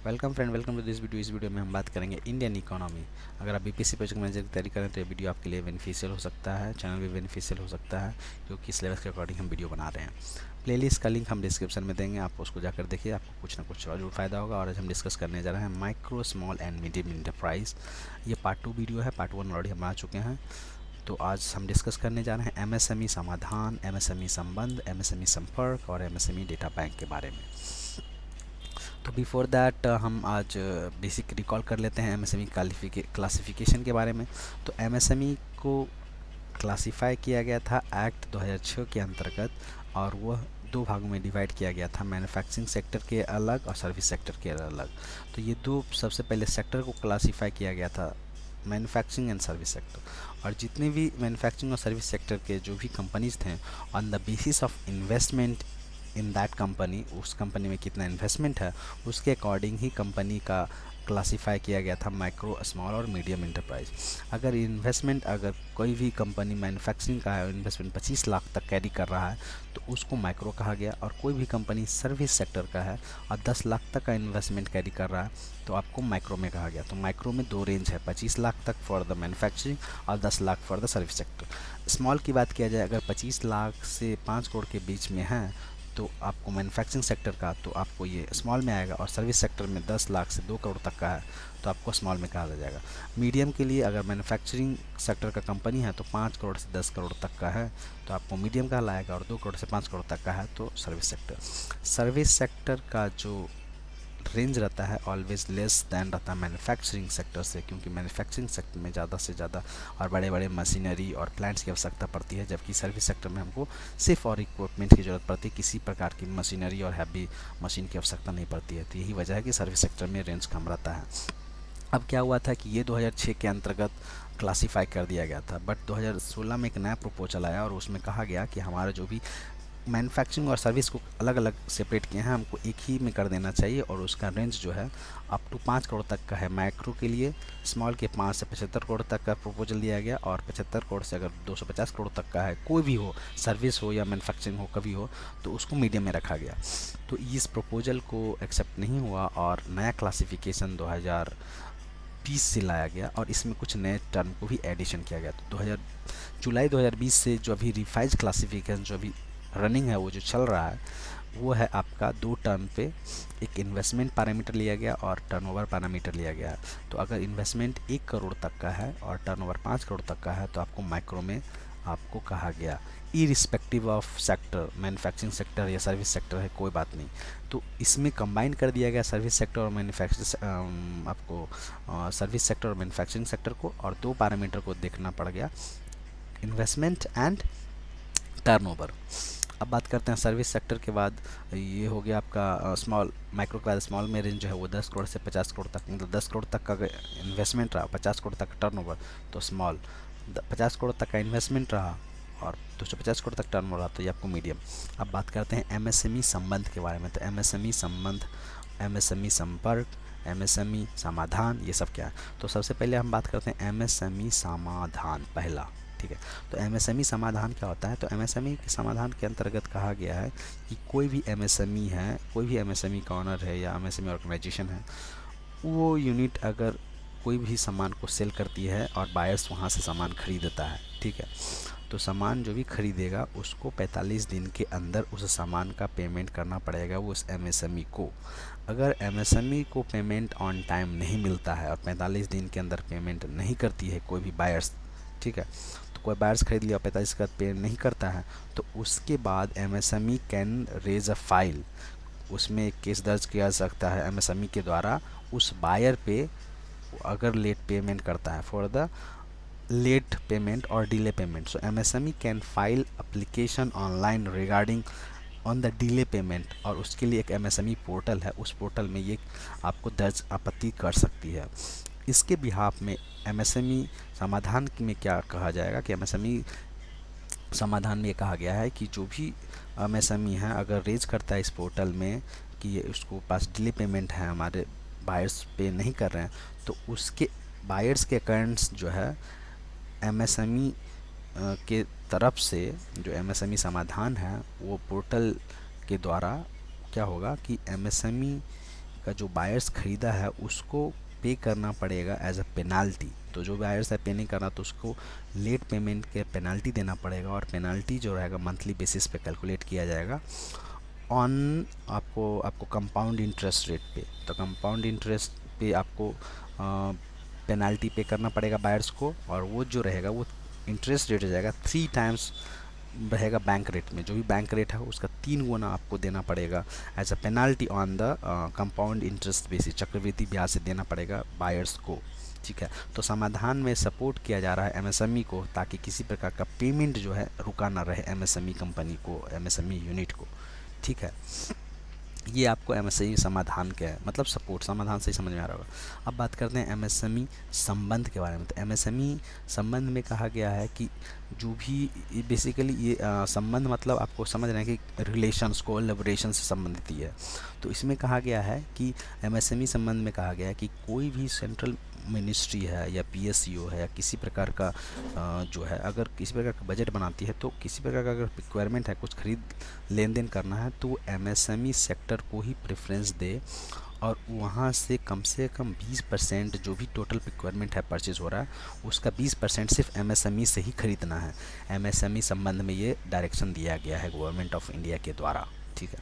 Welcome friend, welcome to this video. इस video में हम बात करेंगे इंडियन इकोनॉमी। अगर आप बीपीएससी प्रोजेक्ट मैनेजर की तैयारी करें तो ये वीडियो आपके लिए बेनिफिशियल हो सकता है, चैनल भी बेनिफिशियल हो सकता है, क्योंकि सिलेबस के अकॉर्डिंग हम वीडियो बना रहे हैं। प्लेलिस्ट का लिंक हम डिस्क्रिप्शन में देंगे, आप उसको जाकर देखिए, आपको कुछ ना कुछ जरूर फायदा होगा। और आज हम डिस्कस करने जा रहे हैं micro small and medium enterprise. ये पार्ट 2 वीडियो है, पार्ट 1 ऑलरेडी हम बना चुके हैं। तो आज हम डिस्कस करने जा रहे हैं एमएसएमई समाधान, एमएसएमई संबंध, एमएसएमई संपर्क और एमएसएमई डेटा बैंक के बारे में। तो बिफोर दैट हम आज बेसिक रिकॉल कर लेते हैं एमएसएमई क्लासिफिकेशन के बारे में। तो एमएसएमई को क्लासिफाई किया गया था एक्ट 2006 के अंतर्गत, और वह दो भागों में डिवाइड किया गया था, मैन्युफैक्चरिंग सेक्टर के अलग और सर्विस सेक्टर के अलग। तो ये दो सबसे पहले सेक्टर को क्लासिफाई किया गया था, मैन्युफैक्चरिंग एंड सर्विस सेक्टर। और जितने भी मैन्युफैक्चरिंग और सर्विस सेक्टर के जो भी कंपनीज थे, on the basis of investment in that company, उस कंपनी में कितना इन्वेस्टमेंट है उसके अकॉर्डिंग ही कंपनी का क्लासिफाई किया गया था माइक्रो, स्मॉल और मीडियम इंटरप्राइज। अगर कोई भी कंपनी मैन्युफैक्चरिंग का है, इन्वेस्टमेंट 25 लाख तक कैरी कर रहा है तो उसको माइक्रो कहा गया। और कोई भी कंपनी सर्विस सेक्टर का है और 10 लाख तक का इन्वेस्टमेंट कैरी कर रहा है तो आपको माइक्रो में कहा गया। तो माइक्रो में दो रेंज है, 25 लाख तक फॉर द मैन्युफैक्चरिंग और 10 lakh for the service sector. Small की बात किया जाए, अगर 25 लाख से 5 करोड़ के बीच में है तो आपको मैन्युफैक्चरिंग सेक्टर का, तो आपको ये स्मॉल में आएगा। और सर्विस सेक्टर में 10 लाख से 2 करोड़ तक का है तो आपको स्मॉल में कहा जाएगा। मीडियम के लिए, अगर मैन्युफैक्चरिंग सेक्टर का कंपनी है तो 5 करोड़ से 10 करोड़ तक का है तो आपको मीडियम कहलाएगा, और 2 करोड़ से 5 करोड़ तक का है तो सर्विस सेक्टर। सर्विस सेक्टर का जो रेंज रहता है ऑलवेज लेस दैन रहता है मैन्युफैक्चरिंग सेक्टर से, क्योंकि मैन्युफैक्चरिंग सेक्टर में ज़्यादा से ज़्यादा और बड़े बड़े मशीनरी और प्लांट्स की आवश्यकता पड़ती है, जबकि सर्विस सेक्टर में हमको सिर्फ और इक्विपमेंट की ज़रूरत पड़ती है, किसी प्रकार की मशीनरी और हैवी मशीन की आवश्यकता नहीं पड़ती है। तो यही वजह है कि सर्विस सेक्टर में रेंज कम रहता है। अब क्या हुआ था कि ये 2006 के अंतर्गत क्लासीफाई कर दिया गया था, बट 2016 में एक नया प्रपोजल आया और उसमें कहा गया कि हमारा जो भी मैन्युफैक्चरिंग और सर्विस को अलग अलग सेपरेट किए हैं, हमको एक ही में कर देना चाहिए। और उसका रेंज जो है अप टू 5 करोड़ तक का है माइक्रो के लिए, स्मॉल के 5 से 75 करोड़ तक का प्रपोजल दिया गया, और 75 करोड़ से अगर 250 करोड़ तक का है, कोई भी हो, सर्विस हो या मैन्युफैक्चरिंग हो, कभी हो, तो उसको मीडियम में रखा गया। तो इस प्रपोजल को एक्सेप्ट नहीं हुआ और नया क्लासिफिकेशन 2020 से लाया गया, और इसमें कुछ नए टर्म को भी एडिशन किया गया। तो जुलाई 2020 से जो अभी रिवाइज क्लासिफिकेशन जो अभी रनिंग है, वो जो चल रहा है, वो है आपका 2 टर्म पे। एक इन्वेस्टमेंट पैरामीटर लिया गया और टर्नओवर पैरामीटर लिया गया। तो अगर इन्वेस्टमेंट 1 करोड़ तक का है और टर्नओवर 5 करोड़ तक का है तो आपको माइक्रो में आपको कहा गया, irrespective of sector, manufacturing sector या सर्विस सेक्टर है, कोई बात नहीं। तो इसमें कंबाइन कर दिया गया सर्विस सेक्टर और मैन्युफैक्चरिंग, आपको सर्विस सेक्टर और मैन्युफैक्चरिंग सेक्टर को, और 2 पैरामीटर को देखना पड़ गया, इन्वेस्टमेंट एंड टर्नओवर। अब बात करते हैं सर्विस सेक्टर के बाद। ये हो गया आपका स्मॉल, माइक्रो के बाद स्मॉल में रेंज जो है वो 10 करोड़ से 50 करोड़ तक, मतलब 10 करोड़ तक का इन्वेस्टमेंट रहा, 50 करोड़ तक का टर्नओवर तो स्मॉल, 50 करोड़ तक का इन्वेस्टमेंट रहा और 250 करोड़ तक टर्नओवर रहा तो ये आपको मीडियम। अब बात करते हैं एमएसएमई संबंध के बारे में। तो एमएसएमई संबंध, एमएसएमई संपर्क, एमएसएमई समाधान, ये सब क्या है। तो सबसे पहले हम बात करते हैं एमएसएमई समाधान पहला, ठीक है। तो एमएसएमई समाधान क्या होता है। तो एमएसएमई के समाधान के अंतर्गत कहा गया है कि कोई भी एमएसएमई है, कोई भी एमएसएमई का ऑनर है या एमएसएमई ऑर्गेनाइजेशन है, वो यूनिट अगर कोई भी सामान को सेल करती है और बायर्स वहाँ से सामान खरीदता है, ठीक है, तो सामान जो भी खरीदेगा उसको 45 दिन के अंदर उस सामान का पेमेंट करना पड़ेगा वो उस एमएसएमई को। अगर एमएसएमई को पेमेंट ऑन टाइम नहीं मिलता है और 45 दिन के अंदर पेमेंट नहीं करती है कोई भी बायर्स, ठीक है, तो कोई बायर्स खरीद लिया 45 का पे नहीं करता है, तो उसके बाद MSME can raise a file, उसमें एक केस दर्ज किया जा सकता है एमएसएमई के द्वारा उस बायर पे, अगर लेट पेमेंट करता है, फॉर द लेट पेमेंट और delay payment. So MSME can file application online regarding on the delay payment, और उसके लिए एक एमएसएमई पोर्टल है, उस पोर्टल में ये आपको दर्ज आपत्ति कर सकती है। इसके बिहाफ में एमएसएमई समाधान में क्या कहा जाएगा कि एमएसएमई समाधान में ये कहा गया है कि जो भी एमएसएमई है अगर रेज करता है इस पोर्टल में कि ये उसको पास डिले पेमेंट है, हमारे बायर्स पे नहीं कर रहे हैं, तो उसके बायर्स के अकाउंट्स जो है एमएसएमई के तरफ से, जो एमएसएमई समाधान है वो पोर्टल के द्वारा क्या होगा कि एमएसएमई का जो बायर्स ख़रीदा है उसको पे करना पड़ेगा एज अ पेनाल्टी। तो जो बायर्स है पे नहीं करना तो उसको लेट पेमेंट के पेनाल्टी देना पड़ेगा, और पेनाल्टी जो रहेगा मंथली बेसिस पे कैलकुलेट किया जाएगा ऑन आपको कंपाउंड इंटरेस्ट रेट पे। तो कंपाउंड इंटरेस्ट पे आपको पेनाल्टी पे करना पड़ेगा बायर्स को, और वो जो रहेगा वो इंटरेस्ट रेट हो जाएगा 3 टाइम्स रहेगा बैंक रेट में। जो भी बैंक रेट है उसका 3 गुना आपको देना पड़ेगा as a penalty on the compound interest basis, चक्रवृद्धि ब्याज से देना पड़ेगा बायर्स को। ठीक है, तो समाधान में सपोर्ट किया जा रहा है एमएसएमई को, ताकि किसी प्रकार का पेमेंट जो है रुका ना रहे एमएसएमई कंपनी को, एमएसएमई यूनिट को। ठीक है, ये आपको एमएसएमई समाधान क्या है, मतलब सपोर्ट, समाधान से ही समझ में आ रहा होगा। अब बात करते हैं एमएसएमई संबंध के बारे में। तो एमएसएमई संबंध में कहा गया है कि जो भी बेसिकली ये संबंध मतलब आपको समझ रहे हैं कि रिलेशंस, कोलैबोरेशन से संबंधित ही है। तो इसमें कहा गया है कि एमएसएमई संबंध में कहा गया है कि कोई भी सेंट्रल मिनिस्ट्री है या पीएसयू है या किसी प्रकार का जो है, अगर किसी प्रकार का बजट बनाती है, तो किसी प्रकार का अगर रिक्वायरमेंट है, कुछ खरीद लेन देन करना है, तो वो एमएसएमई सेक्टर को ही प्रेफरेंस दे, और वहाँ से कम 20% जो भी टोटल रिक्वायरमेंट है परचेज हो रहा है उसका 20% सिर्फ एमएसएमई से ही खरीदना है। एमएसएमई संबंध में ये डायरेक्शन दिया गया है गवर्नमेंट ऑफ इंडिया के द्वारा। ठीक है,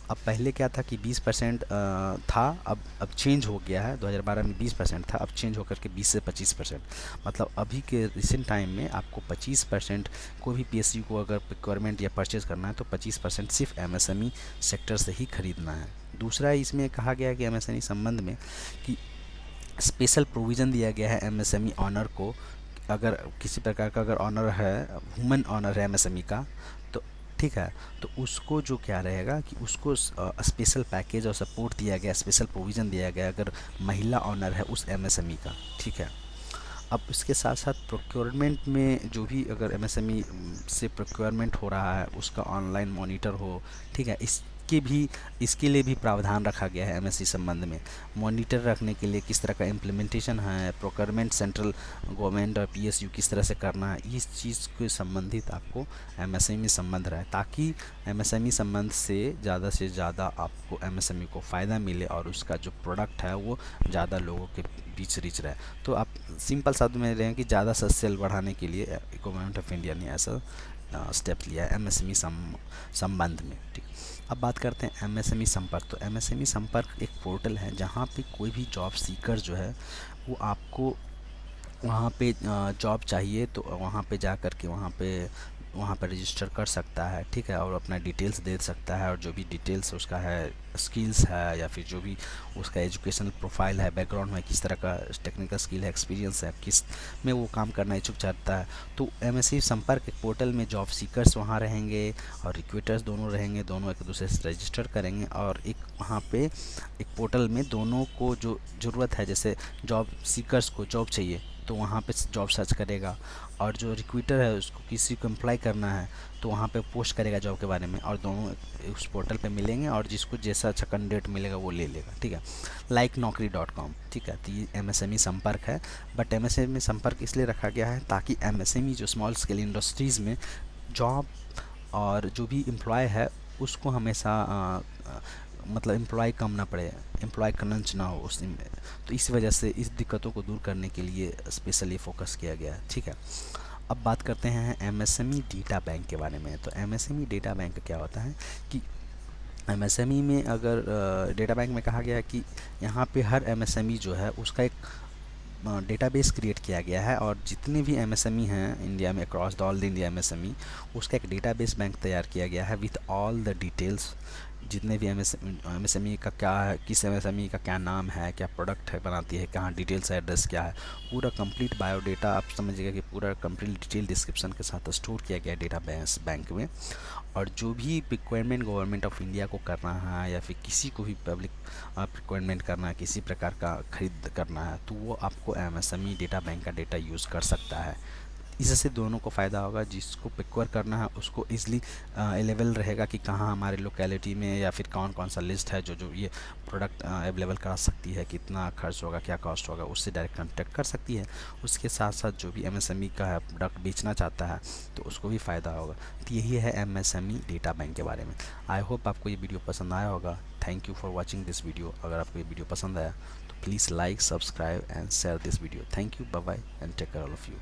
अब पहले क्या था कि 20% था, अब चेंज हो गया है। 2012 में 20% था, अब चेंज होकर के 20 से 25%। मतलब अभी के रिसेंट टाइम में आपको 25% कोई भी पीएसयू को अगर रिक्वायरमेंट या परचेज करना है तो 25% सिर्फ एमएसएमई सेक्टर से ही खरीदना है। दूसरा इसमें कहा गया है कि एमएसएमई संबंध में कि स्पेशल प्रोविज़न दिया गया है एमएसएमई ऑनर को। अगर किसी प्रकार का अगर ऑनर है, ह्यूमन ऑनर है एमएसएमई का, तो ठीक है, तो उसको जो क्या रहेगा कि उसको स्पेशल पैकेज और सपोर्ट दिया गया, स्पेशल प्रोविज़न दिया गया अगर महिला ऑनर है उस एमएसएमई का। ठीक है, अब इसके साथ साथ प्रोक्योरमेंट में जो भी अगर एमएसएमई से प्रोक्योरमेंट हो रहा है उसका ऑनलाइन मॉनिटर हो। ठीक है, इसके लिए भी प्रावधान रखा गया है एमएससी संबंध में। मॉनिटर रखने के लिए किस तरह का इम्प्लीमेंटेशन है, प्रोक्योरमेंट सेंट्रल गवर्नमेंट और पीएसयू किस तरह से करना है, इस चीज़ के संबंधित आपको एमएसएमई संबंध रहे, ताकि एमएसएमई संबंध से ज़्यादा आपको एमएसएमई को फ़ायदा मिले और उसका जो प्रोडक्ट है वो ज़्यादा लोगों के बीच रीच रहे। तो आप सिंपल शब्द में रहें कि ज़्यादा सेल बढ़ाने के लिए गवर्नमेंट ऑफ इंडिया ने ऐसा स्टेप लिया है एमएसएमई संबंध में। ठीक, अब बात करते हैं एमएसएमई संपर्क। तो एमएसएमई संपर्क एक पोर्टल है जहाँ पे कोई भी जॉब सीकर जो है वो आपको वहाँ पे जॉब चाहिए तो वहाँ पे जा कर के वहाँ पर रजिस्टर कर सकता है। ठीक है, और अपना डिटेल्स दे सकता है, और जो भी डिटेल्स उसका है, स्किल्स है या फिर जो भी उसका एजुकेशनल प्रोफाइल है, बैकग्राउंड में किस तरह का टेक्निकल स्किल है, एक्सपीरियंस है, किस में वो काम करना इच्छुक चाहता है। तो एमएसएमई संपर्क एक पोर्टल में जॉब सीकर्स वहाँ रहेंगे और रिक्रूटर्स दोनों रहेंगे, दोनों एक दूसरे से रजिस्टर करेंगे, और एक वहाँ पे एक पोर्टल में दोनों को जो ज़रूरत है, जैसे जॉब सीकर्स को जॉब चाहिए तो वहाँ पे जॉब सर्च करेगा, और जो रिक्रूटर है उसको किसी को अप्लाई करना है तो वहाँ पे पोस्ट करेगा जॉब के बारे में, और दोनों उस पोर्टल पे मिलेंगे और जिसको जैसा अच्छा कैंडिडेट मिलेगा वो ले लेगा। ठीक है, लाइक naukri.com। ठीक है, तो ये एमएसएमई संपर्क है। बट एमएसएमई संपर्क इसलिए रखा गया है ताकि एमएसएमई जो स्मॉल स्केल इंडस्ट्रीज़ में जॉब और जो भी एम्प्लॉय है उसको हमेशा मतलब एम्प्लॉय कम ना पड़े, एम्प्लॉय क्रंच ना हो उस में। तो इस वजह से इस दिक्कतों को दूर करने के लिए स्पेशली फोकस किया गया है। ठीक है, अब बात करते हैं एमएसएमई डेटा बैंक के बारे में। तो एमएसएमई डेटा बैंक क्या होता है कि एमएसएमई में अगर डेटा बैंक में कहा गया है कि यहाँ पे हर एमएसएमई जो है उसका एक डेटाबेस क्रिएट किया गया है, और जितने भी एमएसएमई हैं इंडिया में, across the all the India MSME, उसका एक डेटाबेस बैंक तैयार किया गया है विथ ऑल द डिटेल्स। जितने भी एमएसएमई का क्या है, किस एमएसएमई का क्या नाम है, क्या प्रोडक्ट है बनाती है, कहाँ डिटेल्स, एड्रेस क्या है, पूरा कंप्लीट बायोडेटा आप समझिएगा कि पूरा कंप्लीट डिटेल डिस्क्रिप्शन के साथ स्टोर किया गया डेटाबेस बैंक में। और जो भी रिक्वायरमेंट गवर्नमेंट ऑफ इंडिया को करना है या फिर किसी को भी पब्लिक रिक्वायरमेंट करना है, किसी प्रकार का खरीद करना है, तो वो आपको एमएसएमई डेटा बैंक का डेटा यूज़ कर सकता है। इससे दोनों को फ़ायदा होगा, जिसको पिक्वर करना है उसको ईज़िली अवेलेबल रहेगा कि कहाँ हमारे लोकेलिटी में या फिर कौन कौन सा लिस्ट है जो जो ये प्रोडक्ट अवेलेबल करा सकती है, कितना खर्च होगा, क्या कॉस्ट होगा, उससे डायरेक्ट कॉन्टेक्ट कर सकती है। उसके साथ साथ जो भी एमएसएमई का है प्रोडक्ट बेचना चाहता है तो उसको भी फ़ायदा होगा। तो यही है एमएसएमई डेटा बैंक के बारे में। आई होप आपको ये वीडियो पसंद आया होगा। Thank you for watching this video. अगर आपको ये वीडियो पसंद आया तो please like, subscribe and share this video. Thank you, bye bye and take care all of you.